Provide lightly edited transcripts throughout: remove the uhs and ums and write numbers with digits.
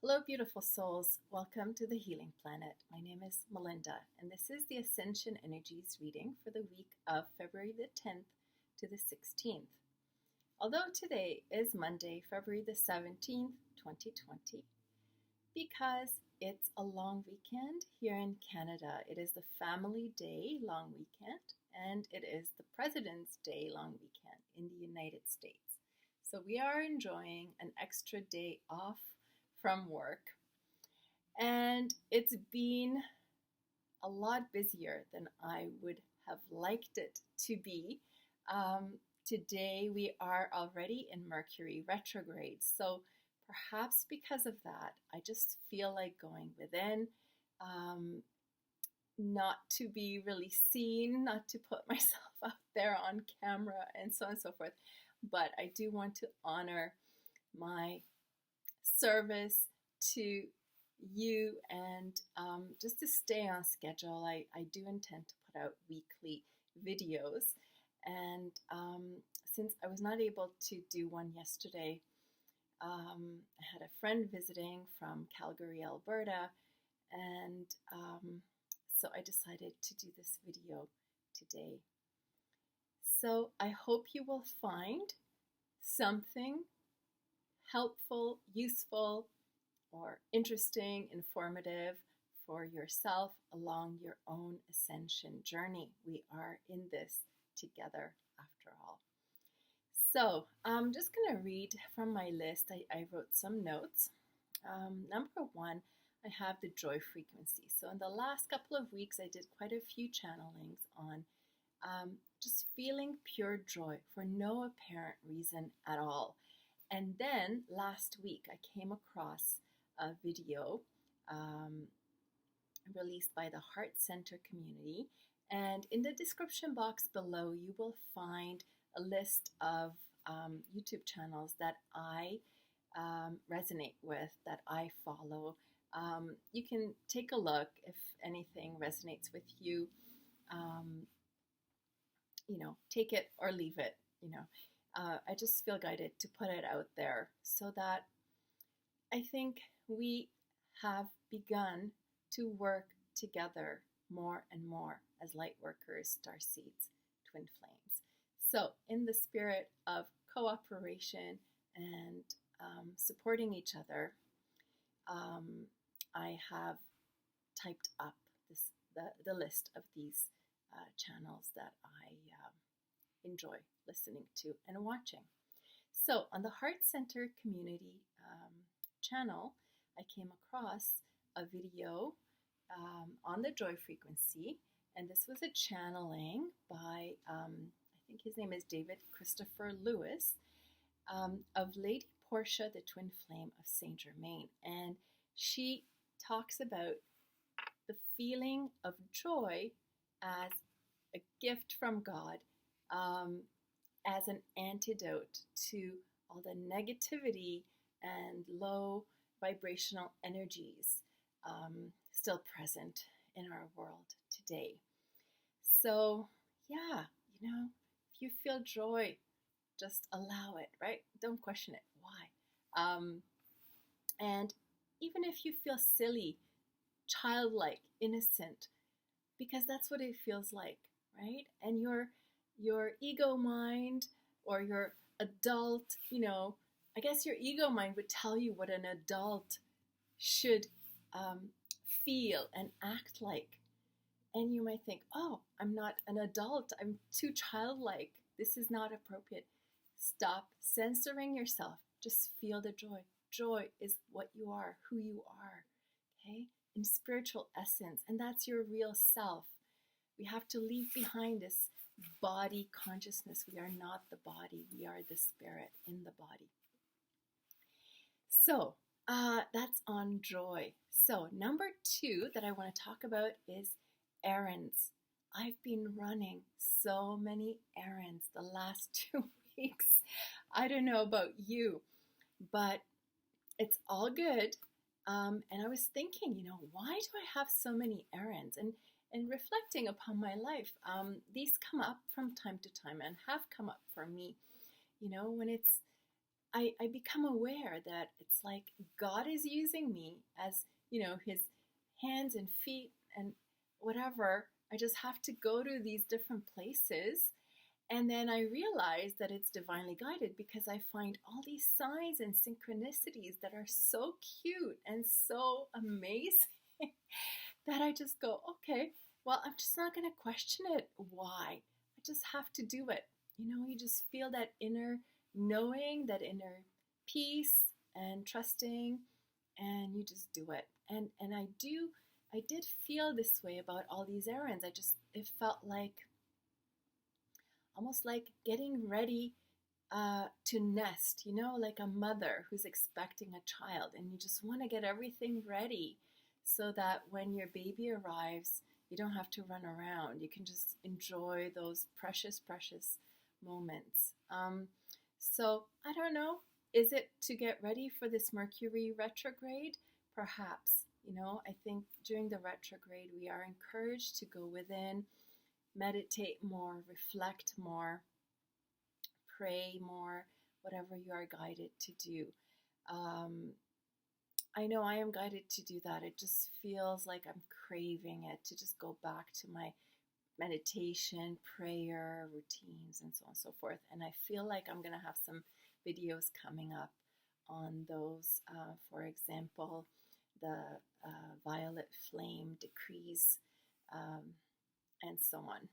Hello, beautiful souls. Welcome to the Healing Planet. My name is Melinda, and this is the Ascension Energies reading for the week of February the 10th to the 16th. Although today is Monday, February the 17th, 2020, because it's a long weekend here in Canada. It is the Family Day long weekend, and it is the President's Day long weekend in the United States. So we are enjoying an extra day off from work, and it's been a lot busier than I would have liked it to be. Today we are already in Mercury retrograde, so perhaps because of that I just feel like going within, not to be really seen, not to put myself out there on camera and so on and so forth, but I do want to honor my service to you and just to stay on schedule. I do intend to put out weekly videos, and since I was not able to do one yesterday, I had a friend visiting from Calgary, Alberta, and so I decided to do this video today. So I hope you will find something helpful, useful, or interesting, informative for yourself along your own ascension journey. We are in this together after all. So I'm just going to read from my list. I wrote some notes. Number one, I have the joy frequency. So in the last couple of weeks, I did quite a few channelings on just feeling pure joy for no apparent reason at all. And then last week, I came across a video released by the Heart Center community. And in the description box below, you will find a list of YouTube channels that I resonate with, that I follow. You can take a look if anything resonates with you. Take it or leave it, I just feel guided to put it out there so that I think we have begun to work together more and more as light workers, star seeds, twin flames. So in the spirit of cooperation and supporting each other, I have typed up the list of these channels that I enjoy listening to and watching. So on the Heart Center community channel, I came across a video on the joy frequency, and this was a channeling by, I think his name is David Christopher Lewis, of Lady Portia, the twin flame of Saint Germain. And she talks about the feeling of joy as a gift from God, as an antidote to all the negativity and low vibrational energies still present in our world today. So yeah, if you feel joy, just allow it, right? Don't question it. Why? And even if you feel silly, childlike, innocent, because that's what it feels like, right? And your ego mind or your adult, I guess your ego mind would tell you what an adult should feel and act like. And you might think, oh, I'm not an adult. I'm too childlike. This is not appropriate. Stop censoring yourself. Just feel the joy. Joy is what you are, who you are, okay? In spiritual essence. And that's your real self. We have to leave behind this body consciousness. We are not the body. We are the spirit in the body. So that's on joy. So number two that I want to talk about is errands. I've been running so many errands the last 2 weeks. I don't know about you, but it's all good. And I was thinking, why do I have so many errands? And reflecting upon my life, these come up from time to time and have come up for me, when it's I become aware that it's like God is using me as, his hands and feet and whatever. I just have to go to these different places. And then I realize that it's divinely guided because I find all these signs and synchronicities that are so cute and so amazing that I just go, okay, well, I'm just not going to question it. Why? I just have to do it. You just feel that inner knowing, that inner peace and trusting, and you just do it. And I did feel this way about all these errands. It felt like almost like getting ready to nest, like a mother who's expecting a child, and you just want to get everything ready so that when your baby arrives, you don't have to run around. You can just enjoy those precious, precious moments. So I don't know, is it to get ready for this Mercury retrograde? Perhaps. I think during the retrograde, we are encouraged to go within, meditate more, reflect more, pray more, whatever you are guided to do. I know I am guided to do that. It just feels like I'm craving it, to just go back to my meditation, prayer, routines, and so on and so forth. And I feel like I'm going to have some videos coming up on those. For example, the violet flame decrees, and so on.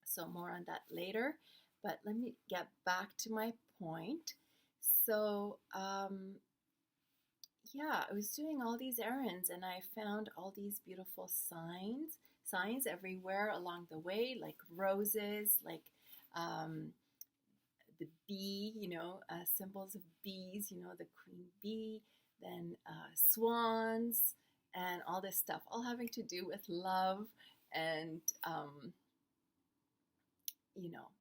So more on that later. But let me get back to my point. So, I was doing all these errands, and I found all these beautiful signs everywhere along the way, like roses, like the bee, symbols of bees, the queen bee, then swans, and all this stuff, all having to do with love and,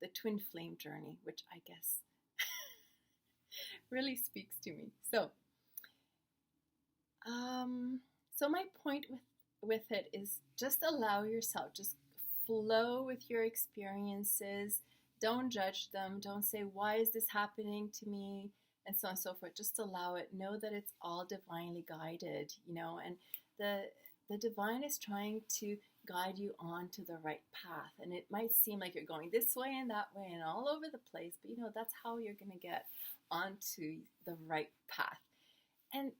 the twin flame journey, which I guess really speaks to me. So my point with it is just allow yourself, just flow with your experiences. Don't judge them. Don't say, why is this happening to me? And so on and so forth. Just allow it. Know that it's all divinely guided, and the divine is trying to guide you onto the right path. And it might seem like you're going this way and that way and all over the place, but that's how you're going to get onto the right path. And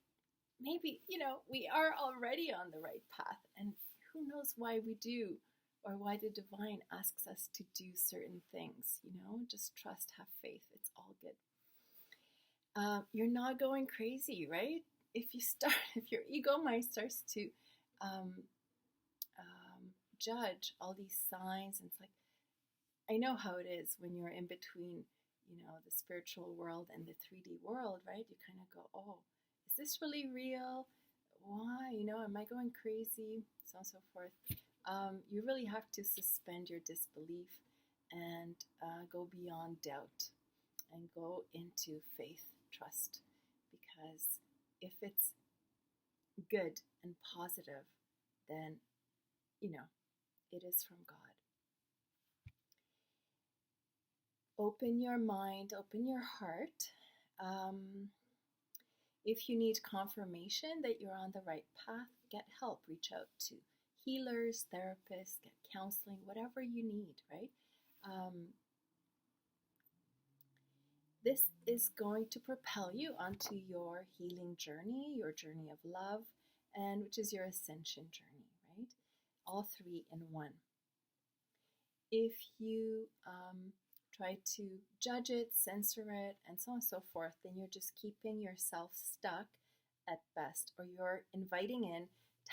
maybe, we are already on the right path, and who knows why we do, or why the divine asks us to do certain things, just trust, have faith, it's all good. You're not going crazy, right? If your ego mind starts to judge all these signs, and it's like, I know how it is when you're in between, the spiritual world and the 3D world, right? You kind of go, oh, is this really real? Why? Am I going crazy? So on and so forth. You really have to suspend your disbelief and go beyond doubt and go into faith, trust. Because if it's good and positive, then, it is from God. Open your mind, open your heart. If you need confirmation that you're on the right path, get help. Reach out to healers, therapists, get counseling, whatever you need, right? This is going to propel you onto your healing journey, your journey of love, and which is your ascension journey, right? All three in one. If you try to judge it, censor it, and so on and so forth, then you're just keeping yourself stuck at best, or you're inviting in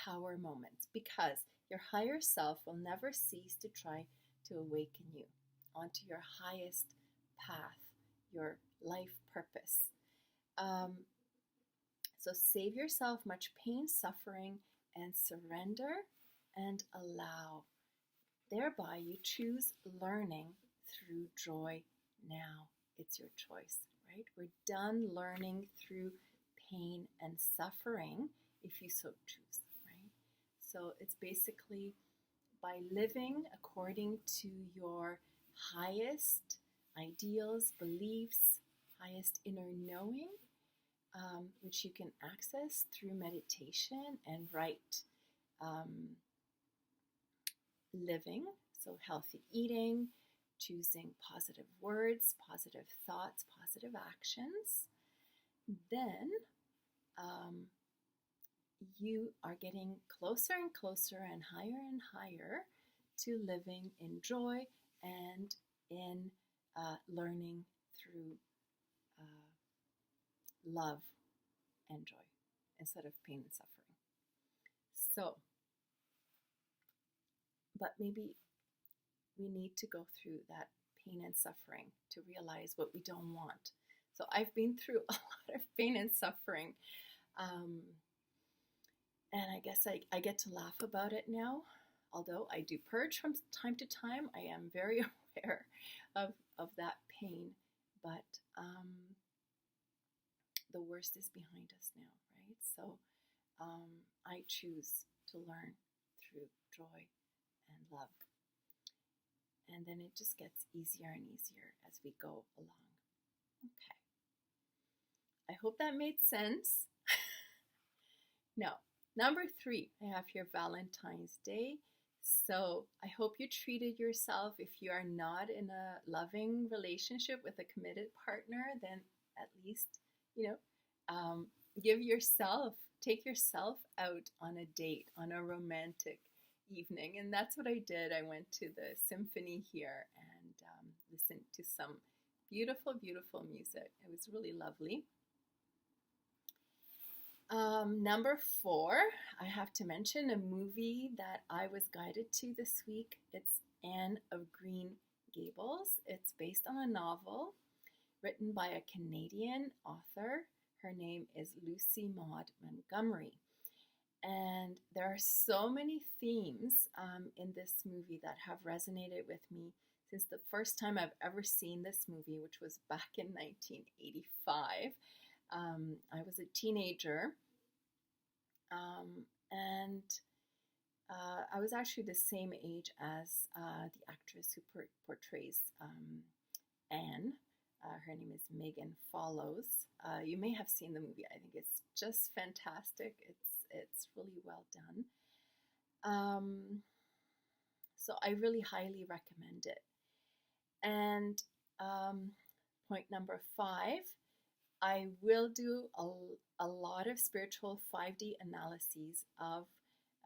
tower moments, because your higher self will never cease to try to awaken you onto your highest path, your life purpose. So save yourself much pain, suffering, and surrender, and allow. Thereby you choose learning through joy now. It's your choice, right? We're done learning through pain and suffering if you so choose, right? So it's basically by living according to your highest ideals, beliefs, highest inner knowing, which you can access through meditation and right living, so healthy eating, choosing positive words, positive thoughts, positive actions, then you are getting closer and closer and higher to living in joy and in learning through love and joy instead of pain and suffering. So, but maybe we need to go through that pain and suffering to realize what we don't want. So I've been through a lot of pain and suffering. And I guess I get to laugh about it now. Although I do purge from time to time, I am very aware of that pain. But the worst is behind us now, right? So I choose to learn through joy and love. And then it just gets easier and easier as we go along. Okay. I hope that made sense. Now, number 3, I have here Valentine's Day. So I hope you treated yourself. If you are not in a loving relationship with a committed partner, then at least, take yourself out on a date, on a romantic evening. And that's what I did. I went to the symphony here and listened to some beautiful, beautiful music. It was really lovely. Number 4, I have to mention a movie that I was guided to this week. It's Anne of Green Gables. It's based on a novel written by a Canadian author. Her name is Lucy Maud Montgomery. And there are so many themes in this movie that have resonated with me since the first time I've ever seen this movie, which was back in 1985. I was a teenager, and I was actually the same age as the actress who portrays Anne. Her name is Megan Follows. You may have seen the movie. I think it's just fantastic. It's really well done. So I really highly recommend it. And point number 5, I will do a lot of spiritual 5D analyses of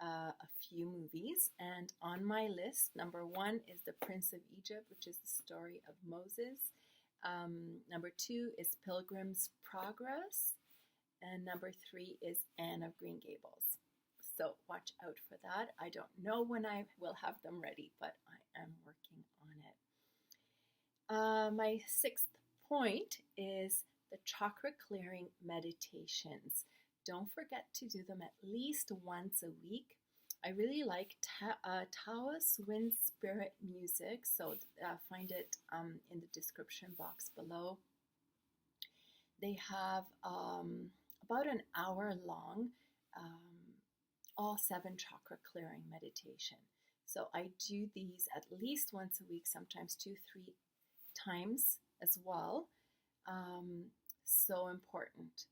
a few movies. And on my list, number 1 is The Prince of Egypt, which is the story of Moses. Number 2 is Pilgrim's Progress. And number 3 is Anne of Green Gables. So watch out for that. I don't know when I will have them ready, but I am working on it. My 6th point is the chakra clearing meditations. Don't forget to do them at least once a week. I really like Taos wind spirit music, so find it in the description box below. They have about an hour long all 7 chakra clearing meditation. So I do these at least once a week, sometimes 2-3 times as well. So important,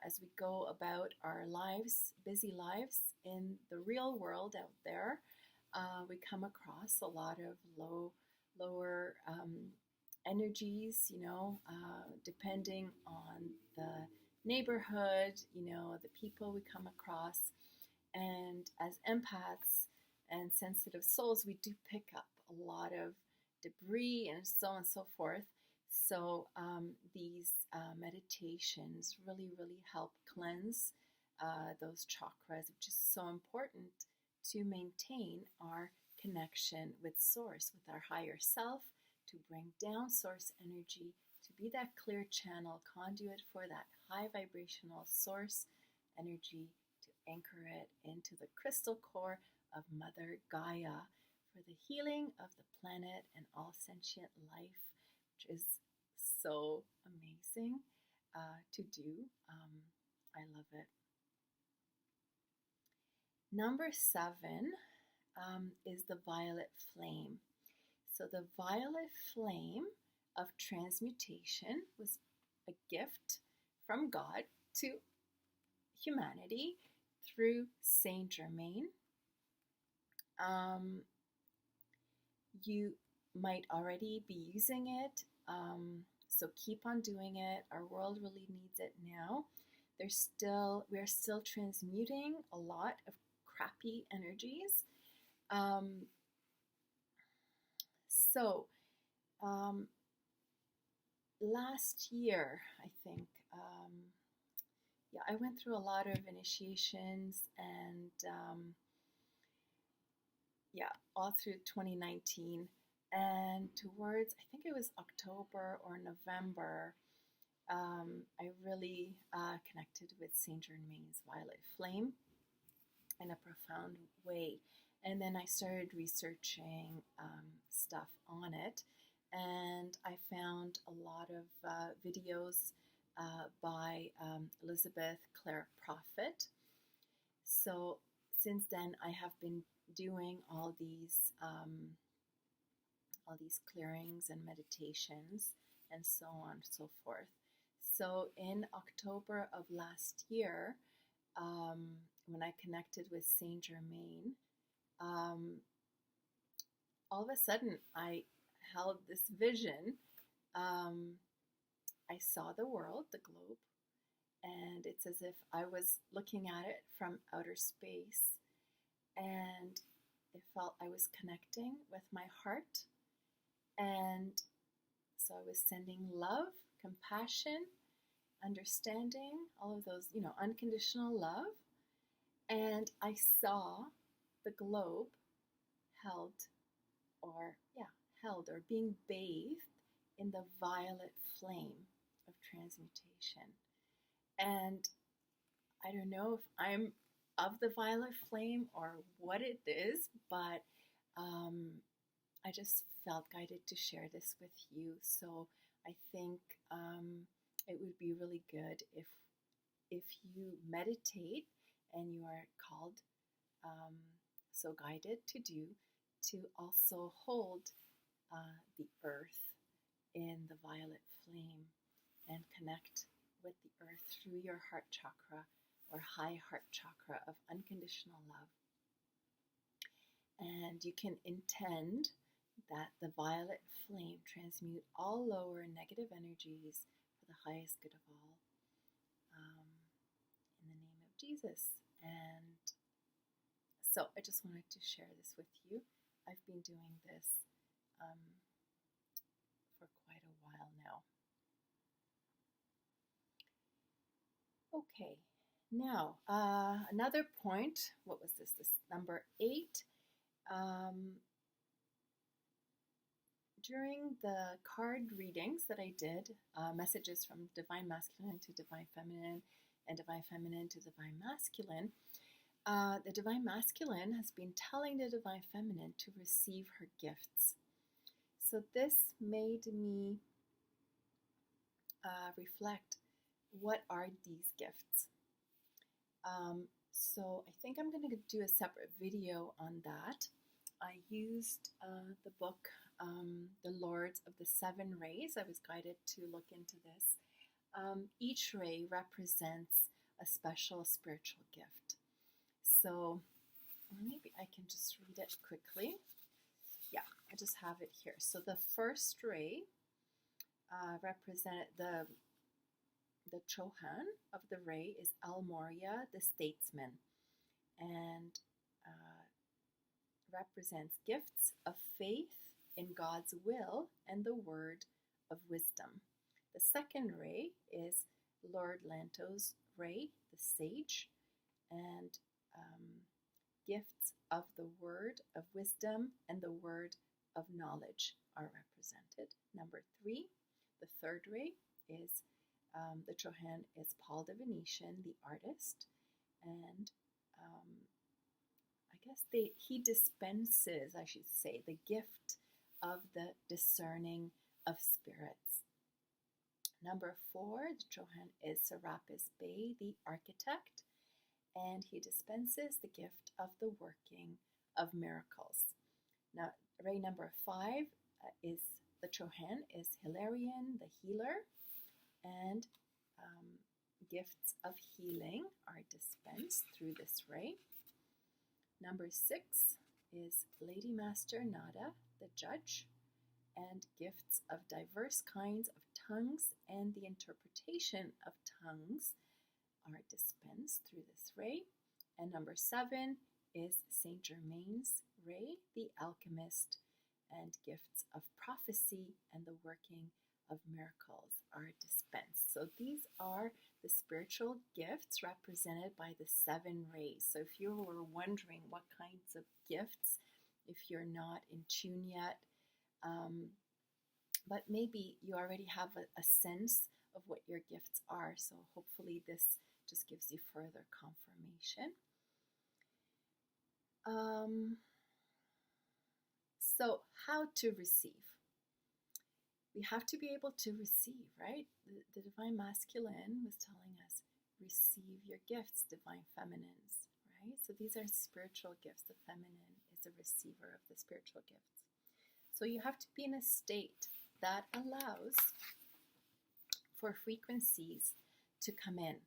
as we go about our lives, busy lives in the real world out there, we come across a lot of lower energies, depending on the neighborhood, the people we come across. And as empaths and sensitive souls, we do pick up a lot of debris and so on and so forth. So these meditations really, really help cleanse those chakras, which is so important to maintain our connection with Source, with our higher self, to bring down Source energy, to be that clear channel, conduit for that high vibrational Source energy, to anchor it into the crystal core of Mother Gaia for the healing of the planet and all sentient life, which is so amazing to do. I love it. Number 7 is the violet flame. So the violet flame of transmutation was a gift from God to humanity through Saint Germain. You might already be using it, so keep on doing it. Our world really needs it now. We're still transmuting a lot of crappy energies. Last year, I think, I went through a lot of initiations and all through 2019. And towards, I think it was October or November, I really connected with Saint Germain's violet flame in a profound way. And then I started researching stuff on it, and I found a lot of videos by Elizabeth Clare Prophet. So since then, I have been doing all these clearings and meditations and so on and so forth. So in October of last year, when I connected with Saint Germain, all of a sudden I held this vision. I saw the world, the globe, and it's as if I was looking at it from outer space, and it felt I was connecting with my heart. And so I was sending love, compassion, understanding, all of those, unconditional love. And I saw the globe held or being bathed in the violet flame of transmutation. And I don't know if I'm of the violet flame or what it is, but I just felt guided to share this with you. So I think it would be really good if you meditate and you are called, so guided to also hold the earth in the violet flame and connect with the earth through your heart chakra or high heart chakra of unconditional love. And you can intend that the violet flame transmute all lower negative energies for the highest good of all, in the name of Jesus. And so I just wanted to share this with you. I've been doing this for quite a while now. Okay, now another point. What was this? This number 8. During the card readings that I did, messages from Divine Masculine to Divine Feminine and Divine Feminine to Divine Masculine, the Divine Masculine has been telling the Divine Feminine to receive her gifts. So this made me reflect, what are these gifts? So I think I'm going to do a separate video on that. I used the book, The Lords of the Seven Rays. I was guided to look into this. Each ray represents a special spiritual gift. So maybe I can just read it quickly. Yeah, I just have it here. So the first ray represented the Chohan of the ray is Al Moria, the statesman, and represents gifts of faith in God's will and the word of wisdom. The second ray is Lord Lanto's ray, the sage, and gifts of the word of wisdom and the word of knowledge are represented. Number 3, the third ray is the Chohan is Paul the Venetian, the artist, and I guess he dispenses, I should say, the gift of the discerning of spirits. Number 4, the Chohan is Serapis Bey, the architect, and he dispenses the gift of the working of miracles. Now, ray number 5 is the Chohan is Hilarion, the healer, and gifts of healing are dispensed through this ray. Number 6 is Lady Master Nada, the judge, and gifts of diverse kinds of tongues and the interpretation of tongues are dispensed through this ray. And number 7 is Saint Germain's ray, the alchemist, and gifts of prophecy and the working of miracles are dispensed. So these are the spiritual gifts represented by the 7 rays. So if you were wondering what kinds of gifts, if you're not in tune yet, but maybe you already have a sense of what your gifts are. So hopefully this just gives you further confirmation. So how to receive? We have to be able to receive, right? The Divine Masculine was telling us, receive your gifts, Divine Feminines, right? So these are spiritual gifts. The feminine is a receiver of the spiritual gifts. So you have to be in a state that allows for frequencies to come in.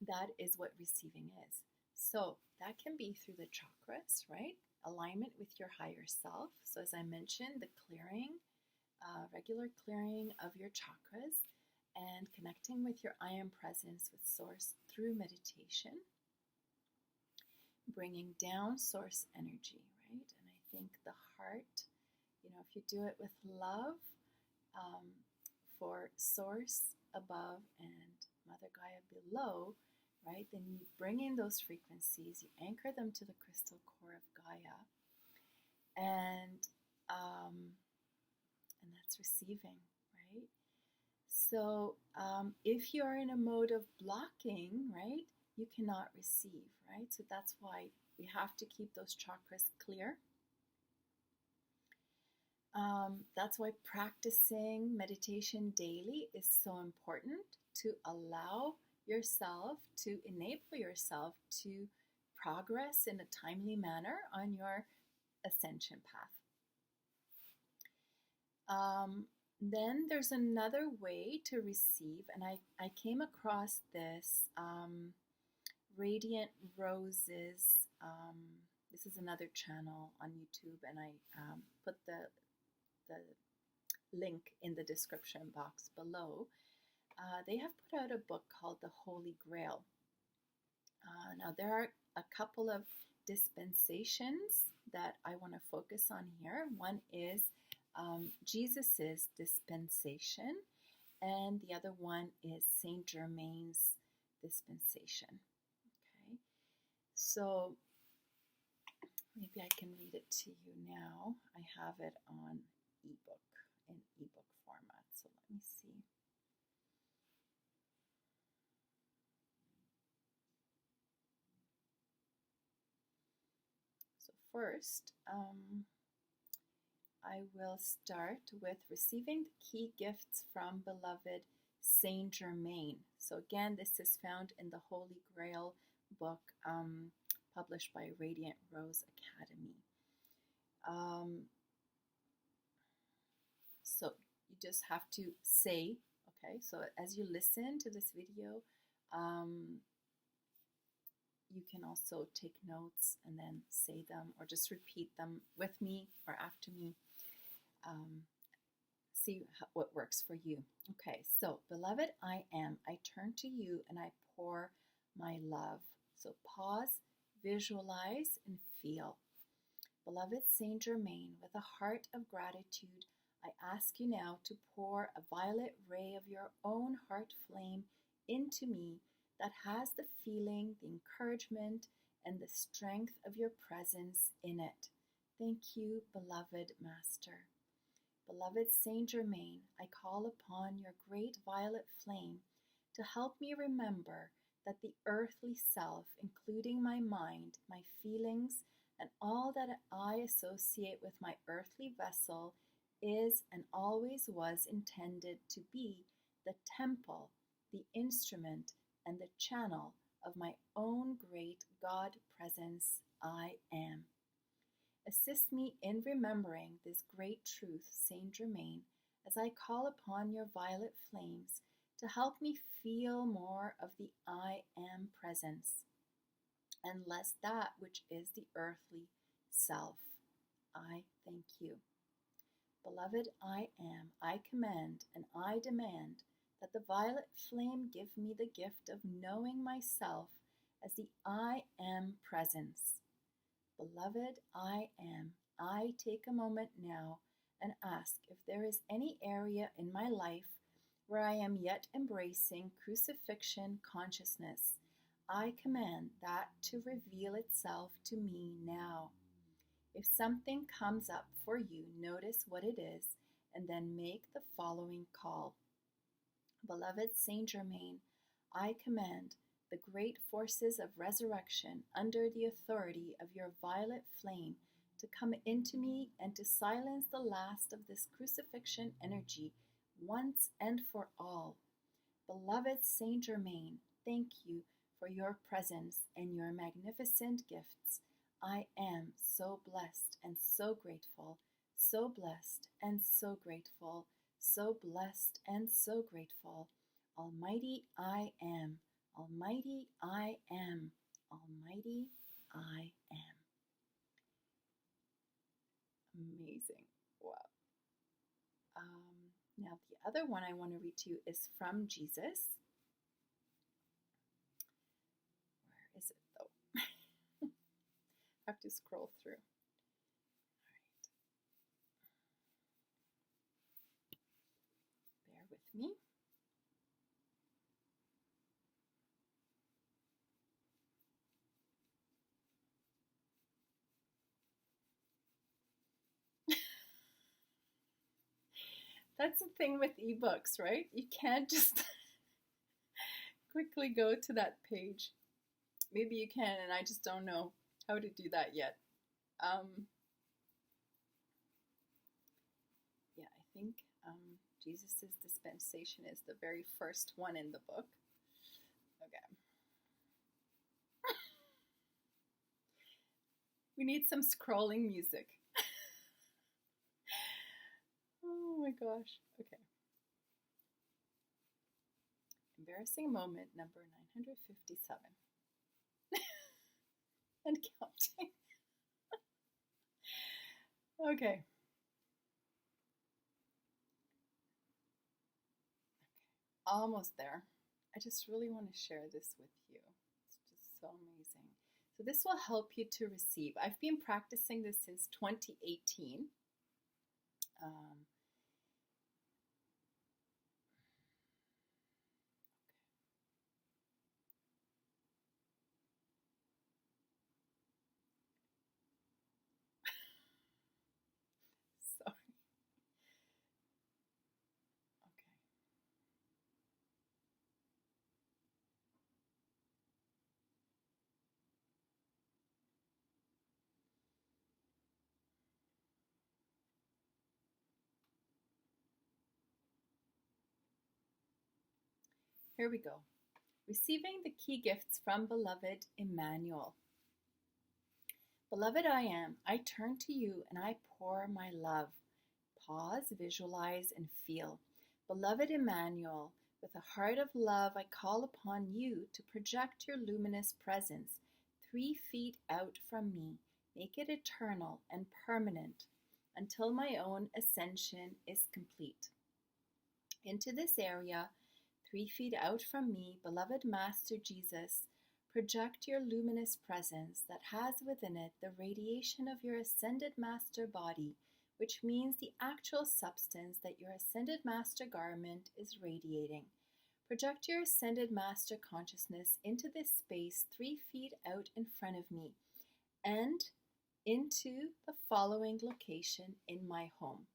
That is what receiving is. So that can be through the chakras, right? Alignment with your higher self. So as I mentioned, the clearing, regular clearing of your chakras and connecting with your I am presence with Source through meditation. Bringing down Source energy, right? And I think the heart, if you do it with love for Source above and Mother Gaia below, right? Then you bring in those frequencies, you anchor them to the crystal core of Gaia, and that's receiving, right? So if you are in a mode of blocking, right, you cannot receive, right? So that's why we have to keep those chakras clear. That's why practicing meditation daily is so important, to allow yourself, to enable yourself to progress in a timely manner on your ascension path. Then there's another way to receive, and I came across this Radiant Roses. This is another channel on YouTube, and I put the link in the description box below. They have put out a book called The Holy Grail. Now there are a couple of dispensations that I want to focus on here. One is Jesus's dispensation, and the other one is Saint Germain's dispensation. Okay, so maybe I can read it to you now. I have it on ebook, in ebook format. So let me see. So first, I will start with receiving the key gifts from beloved Saint Germain. So again, this is found in the Holy Grail book, published by Radiant Rose Academy. So you just have to say, okay, so as you listen to this video, you can also take notes and then say them, or just repeat them with me or after me. See what works for you. Okay, so beloved I am, I turn to you and I pour my love. So pause, visualize, and feel. Beloved Saint Germain, with a heart of gratitude, I ask you now to pour a violet ray of your own heart flame into me that has the feeling, the encouragement, and the strength of your presence in it. Thank you, beloved Master. Beloved Saint Germain, I call upon your great violet flame to help me remember that the earthly self, including my mind, my feelings, and all that I associate with my earthly vessel, is and always was intended to be the temple, the instrument, and the channel of my own great God presence, I am. Assist me in remembering this great truth, Saint Germain, as I call upon your violet flames to help me feel more of the I am presence and less that which is the earthly self. I thank you. Beloved, I am, I command, and I demand that the violet flame give me the gift of knowing myself as the I am presence. Beloved, I am. I take a moment now and ask if there is any area in my life where I am yet embracing crucifixion consciousness. I command that to reveal itself to me now. If something comes up for you, notice what it is and then make the following call. Beloved Saint Germain, I command the great forces of resurrection under the authority of your violet flame to come into me and to silence the last of this crucifixion energy once and for all. Beloved Saint Germain, thank you for your presence and your magnificent gifts. I am so blessed and so grateful, so blessed and so grateful, so blessed and so grateful. Almighty I am, Almighty I am, Almighty I am. Amazing. Wow. Now the other one I want to read to you is from Jesus. Where is it though? I have to scroll through. All right. Bear with me. That's the thing with ebooks, right? You can't just quickly go to that page. Maybe you can, and I just don't know how to do that yet. Yeah, I think Jesus' dispensation is the very first one in the book. Okay. We need some scrolling music. Oh my gosh. Okay. Embarrassing moment number 957. And counting. Okay. Almost there. I just really want to share this with you. It's just so amazing. So this will help you to receive. I've been practicing this since 2018. Sorry. Okay. Here we go. Receiving the key gifts from beloved Emmanuel. Beloved I am, I turn to you and I pour my love. Pause, visualize, and feel. Beloved Emmanuel, with a heart of love, I call upon you to project your luminous presence 3 feet out from me. Make it eternal and permanent until my own ascension is complete. Into this area, 3 feet out from me, beloved Master Jesus, project your luminous presence that has within it the radiation of your ascended master body, which means the actual substance that your ascended master garment is radiating. Project your ascended master consciousness into this space 3 feet out in front of me and into the following location in my home.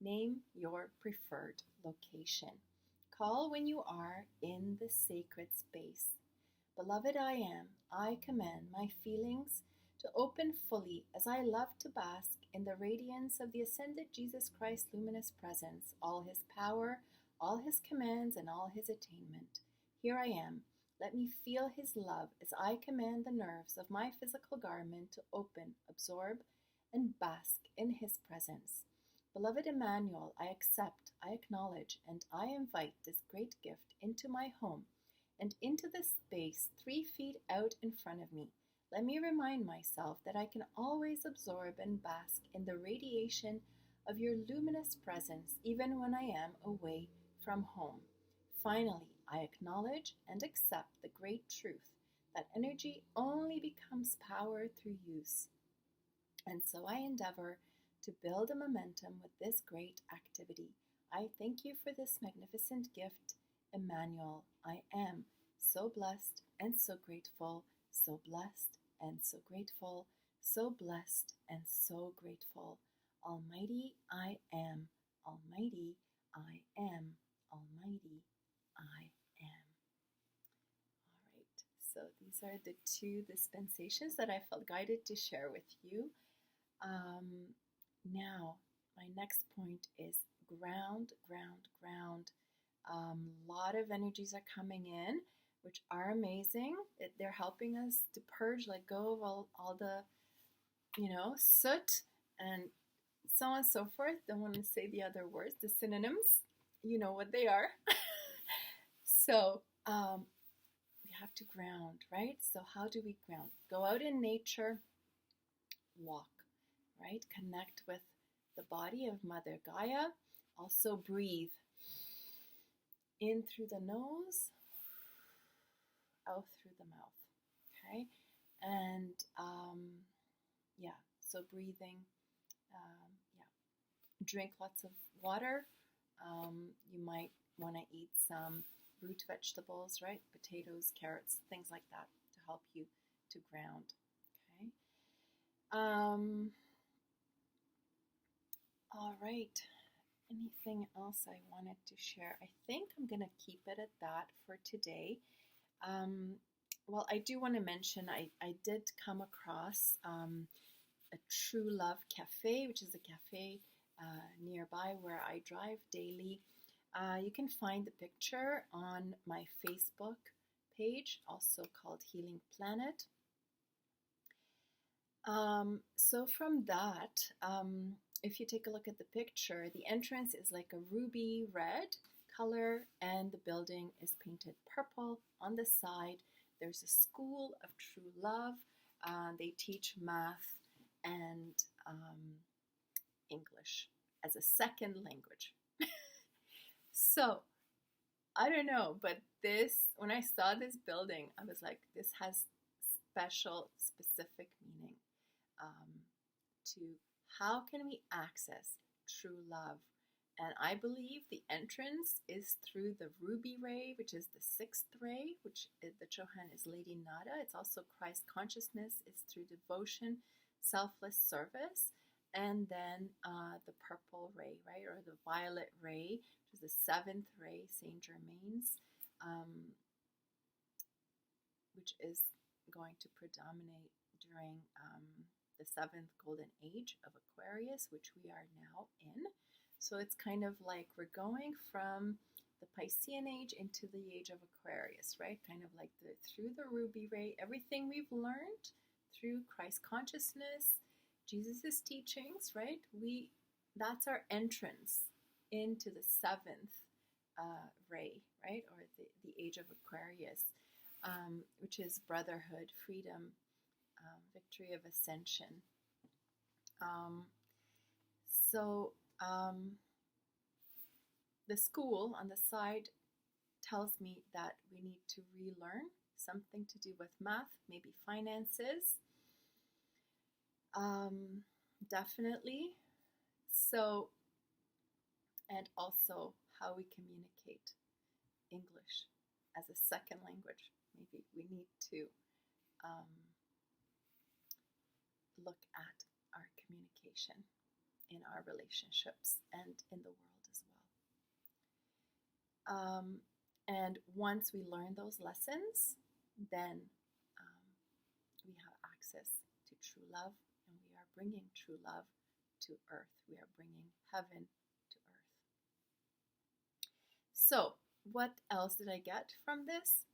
Name your preferred location. Call when you are in the sacred space. Beloved I am, I command my feelings to open fully as I love to bask in the radiance of the ascended Jesus Christ luminous presence, all his power, all his commands, and all his attainment. Here I am. Let me feel his love as I command the nerves of my physical garment to open, absorb, and bask in his presence. Beloved Emmanuel, I accept, I acknowledge, and I invite this great gift into my home and into the space 3 feet out in front of me. Let me remind myself that I can always absorb and bask in the radiation of your luminous presence even when I am away from home. Finally, I acknowledge and accept the great truth that energy only becomes power through use. And so I endeavor to build a momentum with this great activity. I thank you for this magnificent gift, Emmanuel. I am so blessed and so grateful, so blessed and so grateful, so blessed and so grateful. Almighty I am, Almighty I am, Almighty I am. All right, so these are the 2 dispensations that I felt guided to share with you. Now, my next point is ground, ground, ground. A lot of energies are coming in, which are amazing. They're helping us to purge, let go of all the, soot and so on and so forth. Don't want to say the other words, the synonyms. You know what they are. So, we have to ground, right? So how do we ground? Go out in nature, walk, right? Connect with the body of Mother Gaia. Also breathe in through the nose, out through the mouth, okay? And so breathing, drink lots of water. You might want to eat some root vegetables, right? Potatoes, carrots, things like that to help you to ground, okay? All right. Anything else I wanted to share? I think I'm going to keep it at that for today. Well, I do want to mention I did come across a True Love Cafe, which is a cafe nearby where I drive daily. You can find the picture on my Facebook page, also called Healing Planet. So from that, if you take a look at the picture, the entrance is like a ruby red color and the building is painted purple. On the side, there's a school of true love. They teach math and English as a second language. So, I don't know, but when I saw this building, I was like, this has special, specific meaning to how can we access true love. And I believe the entrance is through the ruby ray, which is the 6th ray, which the Chohan is Lady Nada. It's also Christ consciousness. It's through devotion, selfless service. And then the purple ray, right, or the violet ray, which is the 7th ray, Saint Germain's, which is going to predominate during the 7th golden age of Aquarius, which we are now in. So it's kind of like we're going from the Piscean age into the age of Aquarius, right? Kind of like through the ruby ray, everything we've learned through Christ consciousness, Jesus' teachings, right? That's our entrance into the 7th ray, right? Or the age of Aquarius, which is brotherhood, freedom, victory of ascension. The school on the side tells me that we need to relearn something to do with math, maybe finances. Definitely. So, and also how we communicate English as a second language. Maybe we need to look at our communication in our relationships and in the world as well. And once we learn those lessons, then we have access to true love, and we are bringing true love to earth. We are bringing heaven to earth. So, what else did I get from this?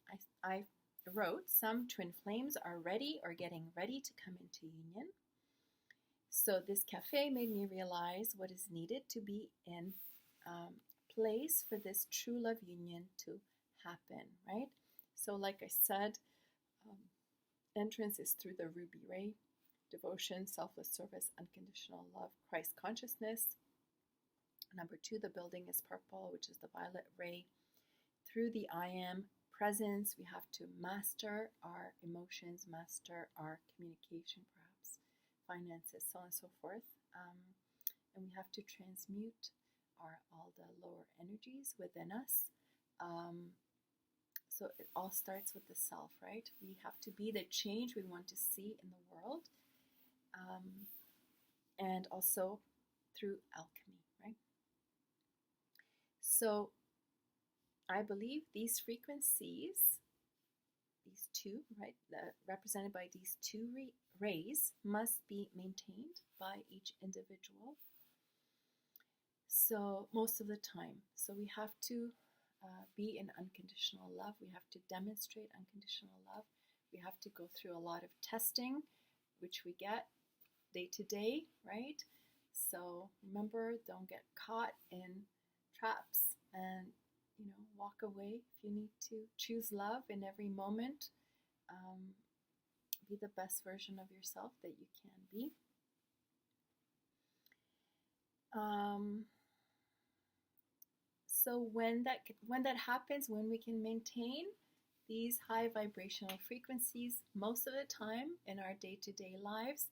I wrote, some twin flames are ready or getting ready to come into union. So this cafe made me realize what is needed to be in place for this true love union to happen, right? So like I said, entrance is through the ruby ray, devotion, selfless service, unconditional love, Christ consciousness. Number 2, the building is purple, which is the violet ray. Through the I am presence, we have to master our emotions, master our communication, perhaps finances, so on and so forth. And we have to transmute all the lower energies within us. So it all starts with the self, right? We have to be the change we want to see in the world. And also through alchemy, right? So I believe these frequencies, these two, right, represented by these two rays, must be maintained by each individual. So most of the time, so we have to be in unconditional love. We have to demonstrate unconditional love. We have to go through a lot of testing, which we get day to day, right? So remember, don't get caught in traps, and walk away if you need to. Choose love in every moment. Be the best version of yourself that you can be. So when that happens, when we can maintain these high vibrational frequencies most of the time in our day-to-day lives,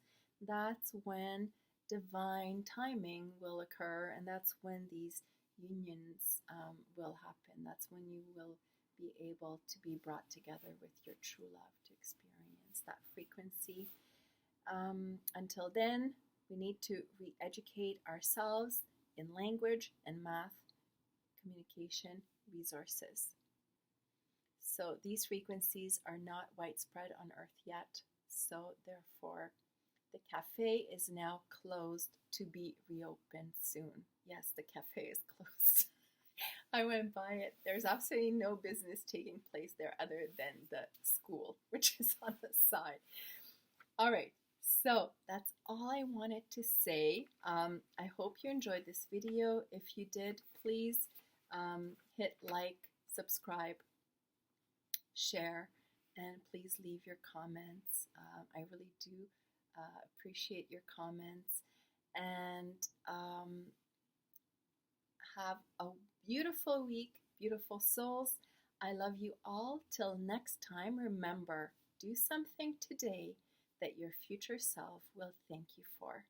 that's when divine timing will occur, and that's when these unions will happen. That's when you will be able to be brought together with your true love to experience that frequency. Until then, we need to re-educate ourselves in language and math, communication, resources. So these frequencies are not widespread on Earth yet. So therefore, the cafe is now closed to be reopened soon. Yes, the cafe is closed. I went by it. There's absolutely no business taking place there other than the school, which is on the side. All right, so that's all I wanted to say. I hope you enjoyed this video. If you did, please hit like, subscribe, share, and please leave your comments. I really do appreciate your comments, and have a beautiful week, beautiful souls. I love you all. Till next time, remember, do something today that your future self will thank you for.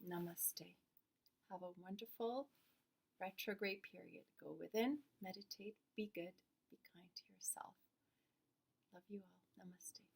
Namaste. Have a wonderful retrograde period. Go within, meditate, be good, be kind to yourself. Love you all. Namaste.